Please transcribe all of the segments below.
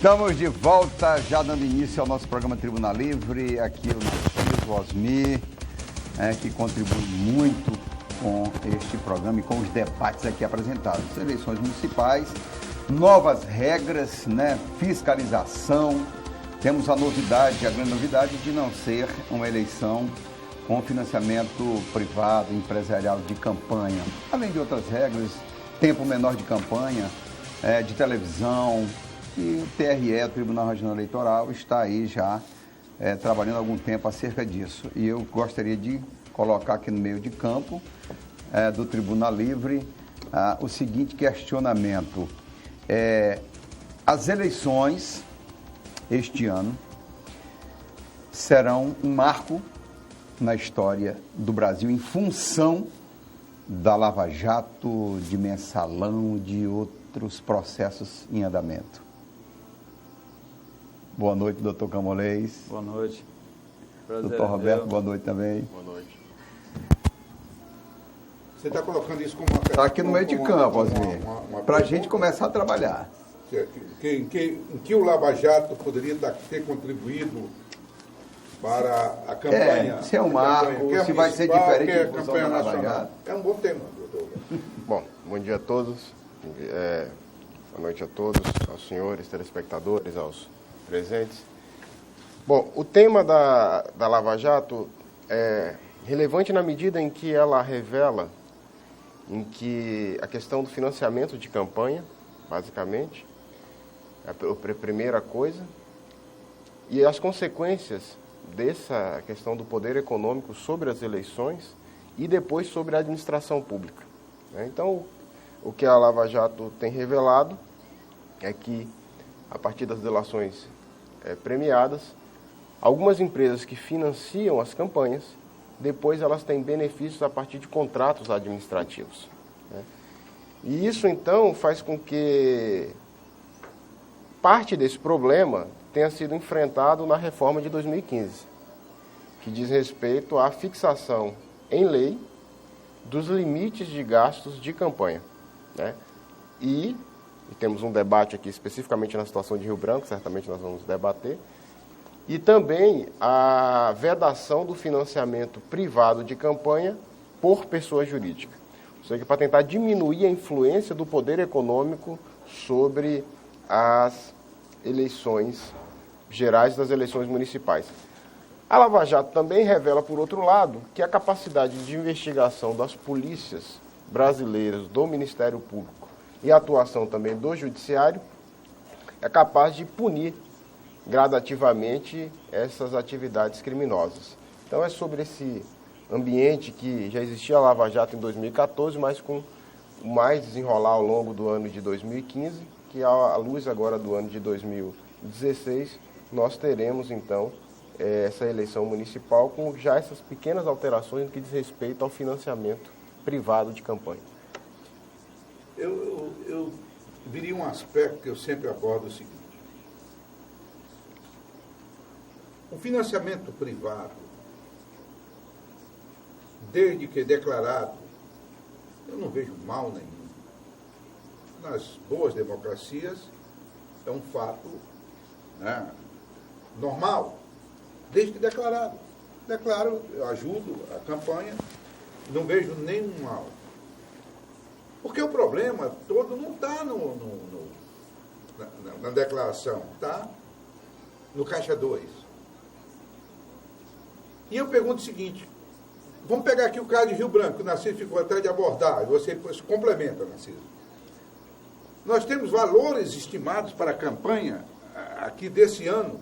Estamos de volta, já dando início ao nosso programa Tribuna Livre. Aqui o Narciso, o Osmir, que contribui muito com este programa e com os debates aqui apresentados. Eleições municipais, novas regras, fiscalização. Temos a grande novidade de não ser uma eleição com financiamento privado, empresarial de campanha. Além de outras regras, tempo menor de campanha, de televisão. E o TRE, o Tribunal Regional Eleitoral, está aí já trabalhando há algum tempo acerca disso. E eu gostaria de colocar aqui no meio de campo do Tribuna Livre o seguinte questionamento. As eleições este ano serão um marco na história do Brasil em função da Lava Jato, de mensalão, de outros processos em andamento. Boa noite, doutor Camolês. Boa noite. Prazer. Doutor Roberto, boa noite também. Boa noite. Você está colocando isso como uma... Está aqui no meio de campo, Osmir, para a gente começar a trabalhar. Em que o Lava Jato poderia ter contribuído para a campanha? Se é um marco, se vai ser diferente da campanha nacional. É um bom tema, doutor. Bom dia a todos. Boa noite a todos, aos senhores telespectadores, aos presentes. Bom, o tema da Lava Jato é relevante na medida em que ela revela que a questão do financiamento de campanha, basicamente, é a primeira coisa, e as consequências dessa questão do poder econômico sobre as eleições e depois sobre a administração pública. Então, o que a Lava Jato tem revelado é que, a partir das delações premiadas, algumas empresas que financiam as campanhas, depois elas têm benefícios a partir de contratos administrativos. E isso, então, faz com que parte desse problema tenha sido enfrentado na reforma de 2015, que diz respeito à fixação em lei dos limites de gastos de campanha. E temos um debate aqui especificamente na situação de Rio Branco, certamente nós vamos debater, e também a vedação do financiamento privado de campanha por pessoa jurídica. Ou seja, para tentar diminuir a influência do poder econômico sobre as eleições gerais das eleições municipais. A Lava Jato também revela, por outro lado, que a capacidade de investigação das polícias brasileiras, do Ministério Público e a atuação também do Judiciário é capaz de punir gradativamente essas atividades criminosas. Então é sobre esse ambiente que já existia a Lava Jato em 2014, mas com mais desenrolar ao longo do ano de 2015, que à luz agora do ano de 2016, nós teremos então essa eleição municipal com já essas pequenas alterações no que diz respeito ao financiamento privado de campanha. Eu diria um aspecto que eu sempre abordo o seguinte. O financiamento privado, desde que declarado, eu não vejo mal nenhum. Nas boas democracias, é um fato normal, desde que declarado. Declaro, eu ajudo a campanha, não vejo nenhum mal. Porque o problema todo não está na declaração, está no caixa 2. E eu pergunto o seguinte, vamos pegar aqui o caso de Rio Branco, que o Narciso ficou até de abordar, e você depois complementa, Narciso. Nós temos valores estimados para a campanha aqui desse ano,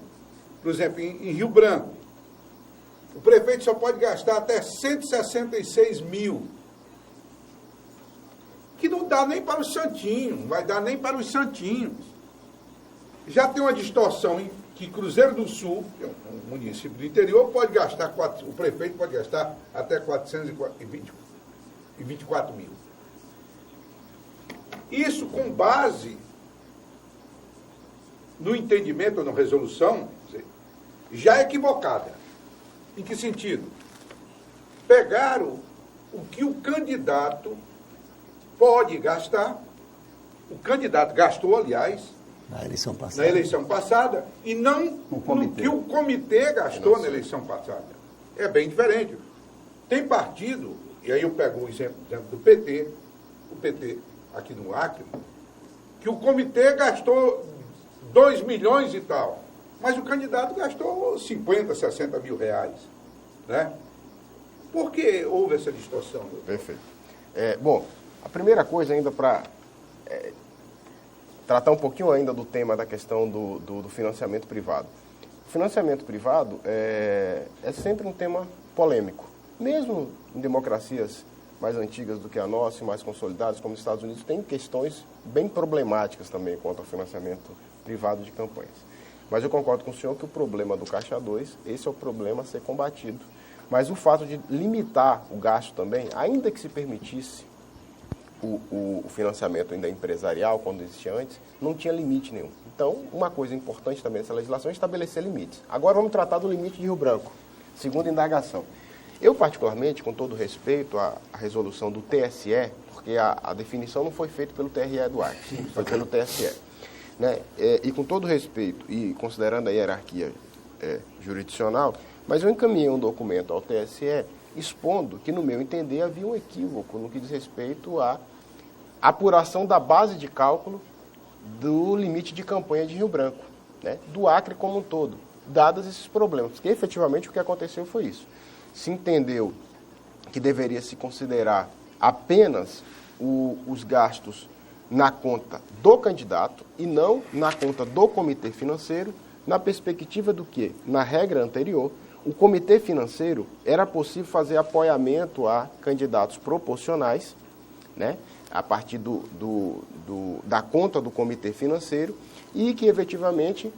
por exemplo, em Rio Branco. O prefeito só pode gastar até 166 mil, que não dá nem para os santinhos, não vai dar nem para os santinhos. Já tem uma distorção em que Cruzeiro do Sul, que é um município do interior, pode gastar, o prefeito pode gastar até 424 mil. Isso com base no entendimento ou na resolução já equivocada. Em que sentido? Pegaram o que o candidato pode gastar, o candidato gastou, aliás, Na eleição passada. Na eleição passada e não no que o comitê gastou na eleição passada. É bem diferente. Tem partido, e aí eu pego o exemplo do PT, o PT aqui no Acre, que o comitê gastou 2 milhões e tal, mas o candidato gastou 50, 60 mil reais. Né? Por que houve essa distorção? Doutor? Perfeito. Bom, a primeira coisa ainda para tratar um pouquinho ainda do tema da questão do financiamento privado. O financiamento privado é sempre um tema polêmico. Mesmo em democracias mais antigas do que a nossa e mais consolidadas, como os Estados Unidos, tem questões bem problemáticas também quanto ao financiamento privado de campanhas. Mas eu concordo com o senhor que o problema do Caixa 2, esse é o problema a ser combatido. Mas o fato de limitar o gasto também, ainda que se permitisse o financiamento ainda empresarial, quando existia antes, não tinha limite nenhum. Então, uma coisa importante também dessa legislação é estabelecer limites. Agora vamos tratar do limite de Rio Branco, segunda indagação. Eu, particularmente, com todo respeito à resolução do TSE, porque a definição não foi feita pelo TRE do Acre, foi pelo TSE. Né? E com todo respeito, e considerando a hierarquia jurisdicional, mas eu encaminhei um documento ao TSE expondo que, no meu entender, havia um equívoco no que diz respeito à apuração da base de cálculo do limite de campanha de Rio Branco, né? Do Acre como um todo, dados esses problemas. Porque, efetivamente, o que aconteceu foi isso. Se entendeu que deveria se considerar apenas os gastos na conta do candidato e não na conta do comitê financeiro, na perspectiva do que, na regra anterior, o comitê financeiro era possível fazer apoiamento a candidatos proporcionais, né, a partir da conta do comitê financeiro, e que, efetivamente,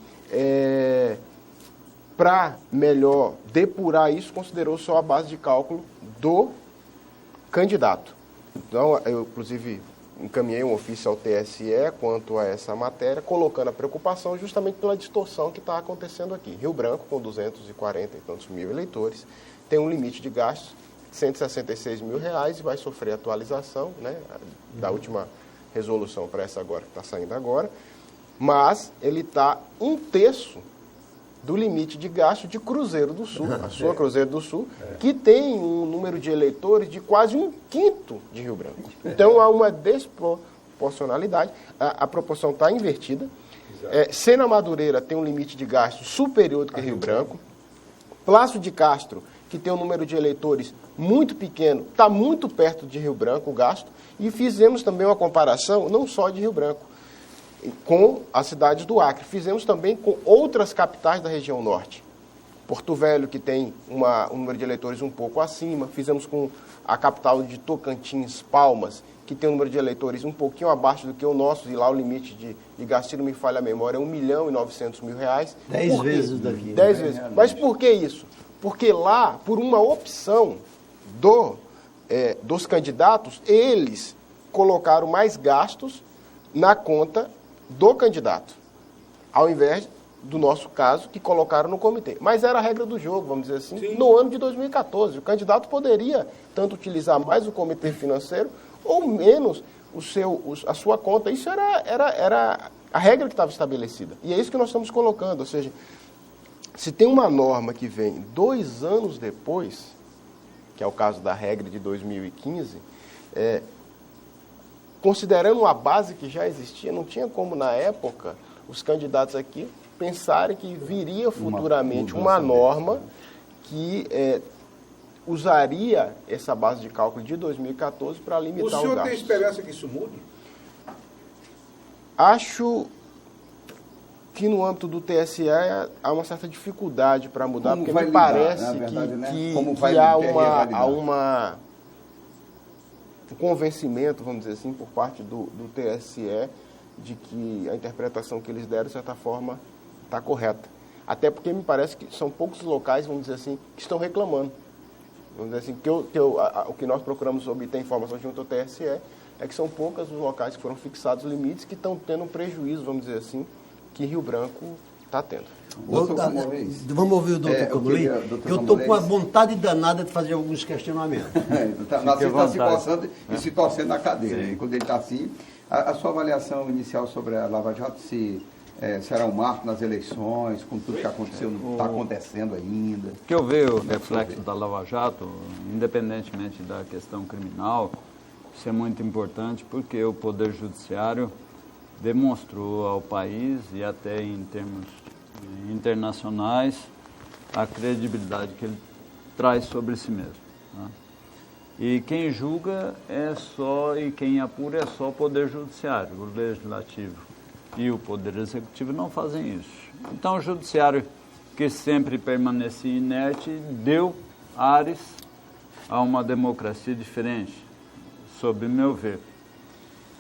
para melhor depurar isso, considerou só a base de cálculo do candidato. Então, eu, inclusive, encaminhei um ofício ao TSE quanto a essa matéria, colocando a preocupação justamente pela distorção que está acontecendo aqui. Rio Branco, com 240 e tantos mil eleitores, tem um limite de gastos de 166 mil reais e vai sofrer atualização, né, da última resolução para essa agora, que está saindo agora, mas ele está 1/3 do limite de gasto de Cruzeiro do Sul, a sua Cruzeiro do Sul, que tem um número de eleitores de quase 1/5 de Rio Branco. Então, há uma desproporcionalidade, a proporção está invertida. Sena Madureira tem um limite de gasto superior do que Rio Branco. Plácio de Castro, que tem um número de eleitores muito pequeno, está muito perto de Rio Branco o gasto. E fizemos também uma comparação, não só de Rio Branco, com as cidades do Acre. Fizemos também com outras capitais da região norte. Porto Velho, que tem um número de eleitores um pouco acima. Fizemos com a capital de Tocantins, Palmas, que tem um número de eleitores um pouquinho abaixo do que o nosso, e lá o limite de gasto, se não me falha a memória, é R$1.900.000. 10 vezes daqui. 10 vezes. Mas por que isso? Porque lá, por uma opção dos candidatos, eles colocaram mais gastos na conta do candidato, ao invés do nosso caso, que colocaram no comitê. Mas era a regra do jogo, vamos dizer assim. Sim. No ano de 2014. O candidato poderia tanto utilizar mais o comitê financeiro ou menos a sua conta. Isso era a regra que estava estabelecida. E é isso que nós estamos colocando. Ou seja, se tem uma norma que vem 2 anos depois, que é o caso da regra de 2015, considerando a base que já existia, não tinha como, na época, os candidatos aqui pensarem que viria futuramente uma norma que usaria essa base de cálculo de 2014 para limitar o gasto. O senhor tem esperança que isso mude? Acho que no âmbito do TSE há uma certa dificuldade para mudar, porque me parece que há um convencimento, vamos dizer assim, por parte do TSE, de que a interpretação que eles deram, de certa forma, está correta. Até porque me parece que são poucos locais, vamos dizer assim, que estão reclamando. Vamos dizer assim, o que nós procuramos obter informação junto ao TSE é que são poucos os locais que foram fixados limites que estão tendo um prejuízo, vamos dizer assim, que Rio Branco está tendo. Doutor Camolês. Vamos ouvir o doutor Camolês? Eu estou com a vontade danada de fazer alguns questionamentos. Narciso está se coçando e se torcendo na cadeira. E quando ele está assim, a sua avaliação inicial sobre a Lava Jato, se será um marco nas eleições, com tudo que aconteceu, está acontecendo ainda? O que eu vejo o reflexo da Lava Jato, independentemente da questão criminal, isso é muito importante porque o Poder Judiciário demonstrou ao país e até em termos internacionais a credibilidade que ele traz sobre si mesmo, né? E quem julga e quem apura é só o Poder Judiciário, o Legislativo e o Poder Executivo não fazem isso. Então o Judiciário, que sempre permanecia inerte, deu ares a uma democracia diferente, sob meu ver.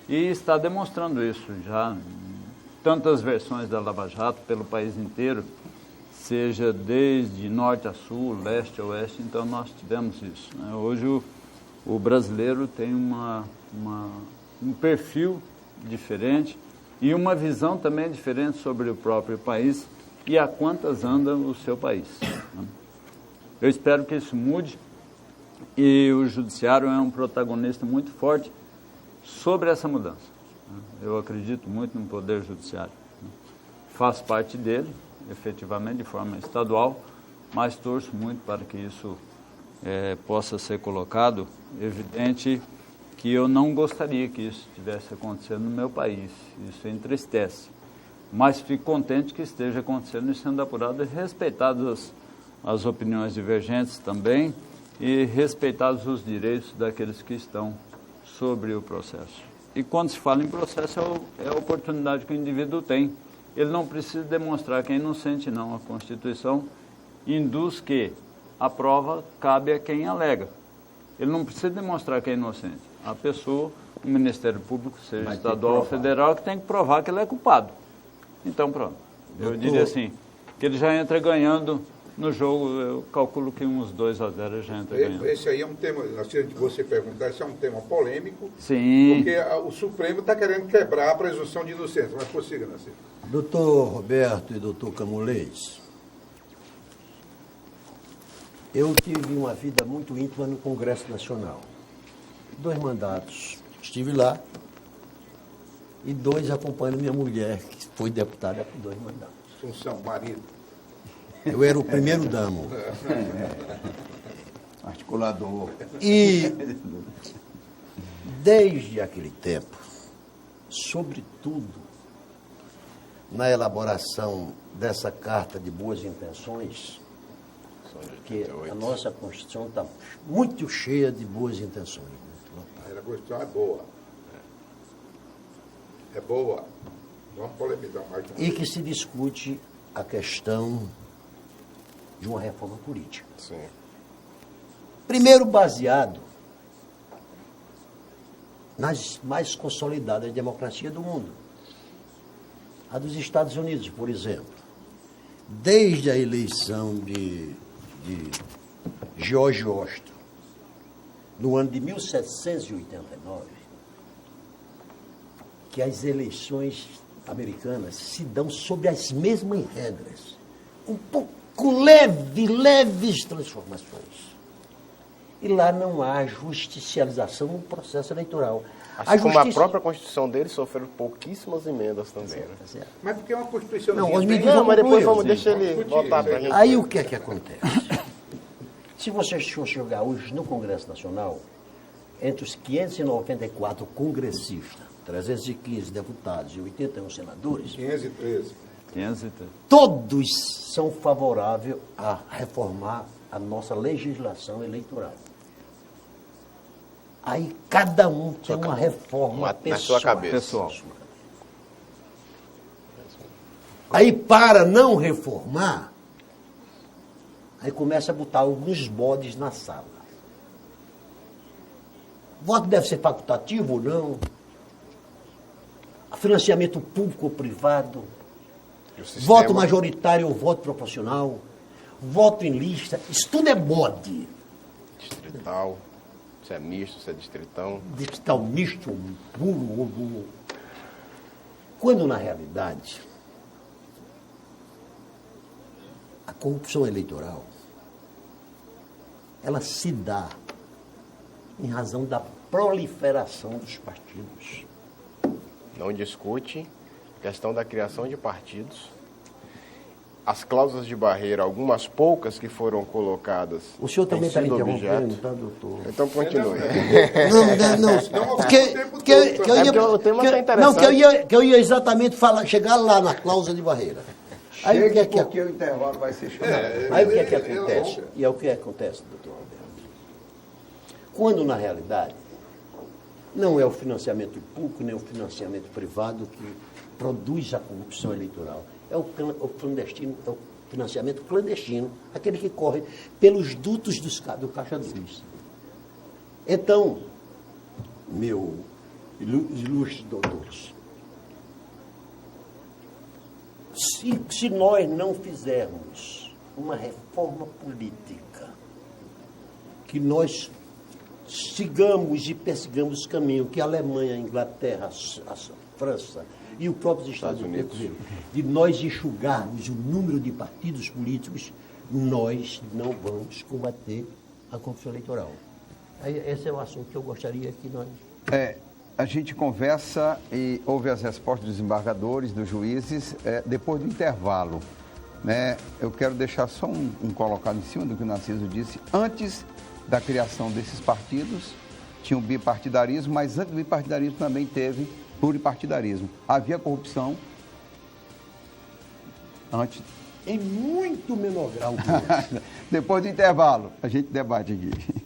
E está demonstrando isso já, tantas versões da Lava Jato pelo país inteiro, seja desde norte a sul, leste a oeste, então nós tivemos isso, né? Hoje o brasileiro tem um perfil diferente e uma visão também diferente sobre o próprio país e a quantas anda o seu país, né? Eu espero que isso mude e o Judiciário é um protagonista muito forte sobre essa mudança, né? Eu acredito muito no Poder Judiciário, né? Faço parte dele, efetivamente, de forma estadual, mas torço muito para que isso possa ser colocado. Evidente que eu não gostaria que isso estivesse acontecendo no meu país, isso entristece, mas fico contente que esteja acontecendo e sendo apurado e respeitadas as opiniões divergentes também e respeitados os direitos daqueles que estão sobre o processo. E quando se fala em processo, é a oportunidade que o indivíduo tem. Ele não precisa demonstrar que é inocente, não. A Constituição induz que a prova cabe a quem alega. Ele não precisa demonstrar que é inocente. A pessoa, o Ministério Público, seja estadual ou federal, que tem que provar que ele é culpado. Então, pronto. Eu diria assim, que ele já entra ganhando no jogo, eu calculo que uns 2-0 já entra ganhando. Esse aí é um tema, antes de você perguntar, esse é um tema polêmico. Sim. Porque o Supremo está querendo quebrar a presunção de inocência. Mas prossiga, Narciso. Doutor Roberto e doutor Camolês, eu tive uma vida muito íntima no Congresso Nacional. 2 mandatos estive lá e 2 acompanhando minha mulher, que foi deputada por 2 mandatos. Função, marido. Eu era o primeiro damo. Articulador. E desde aquele tempo, sobretudo na elaboração dessa carta de boas intenções, porque a nossa Constituição está muito cheia de boas intenções. A Constituição é boa. É boa. Vamos polemizar mais. E que se discute a questão de uma reforma política. Sim. Primeiro baseado nas mais consolidadas democracias do mundo. A dos Estados Unidos, por exemplo. Desde a eleição de George Washington, no ano de 1789, que as eleições americanas se dão sob as mesmas regras, com leves transformações. E lá não há justicialização no processo eleitoral. Assim como a própria Constituição dele sofreu pouquíssimas emendas também, né? Mas porque é uma Constituição... Não, bem... mas depois concluir. deixa ele voltar para a gente. Aí o que é que acontece? Se você for jogar hoje no Congresso Nacional, entre os 594 congressistas, 315 deputados e 81 senadores, 513. todos são favoráveis a reformar a nossa legislação eleitoral. Aí cada um tem uma reforma pessoal. Na sua cabeça. Pessoal. Aí para não reformar, aí começa a botar alguns bodes na sala. O voto deve ser facultativo ou não? Financiamento público ou privado? Voto majoritário ou voto proporcional? Voto em lista? Isso tudo é bode. Distrital, se é misto, se é distritão. Distrital misto, puro. Quando na realidade corrupção eleitoral, ela se dá em razão da proliferação dos partidos. Não discute a questão da criação de partidos. As cláusulas de barreira, algumas poucas que foram colocadas. O senhor também está me sido interrompendo, objeto. tá, doutor? Então continue. Não. Que eu ia exatamente chegar lá na cláusula de barreira. Aí o que é que porque o intervalo vai ser chamado. Aí o que é que acontece? E é o que acontece, doutor Alberto? Quando, na realidade, não é o financiamento público nem o financiamento privado que produz a corrupção eleitoral. É o clandestino, é o financiamento clandestino, aquele que corre pelos dutos do Caixa 2. Então, meu ilustres doutores, se nós não fizermos uma reforma política, que nós sigamos e persigamos o caminho que a Alemanha, a Inglaterra, a França e os próprios Estados Unidos, de nós enxugarmos o número de partidos políticos, nós não vamos combater a corrupção eleitoral. Esse é o assunto que eu gostaria que nós... A gente conversa e ouve as respostas dos desembargadores, dos juízes, depois do intervalo. Né? Eu quero deixar só um colocado em cima do que o Narciso disse. Antes da criação desses partidos, tinha o bipartidarismo, mas antes do bipartidarismo também teve pluripartidarismo. Havia corrupção antes. Em muito menor grau. Depois do intervalo, a gente debate aqui.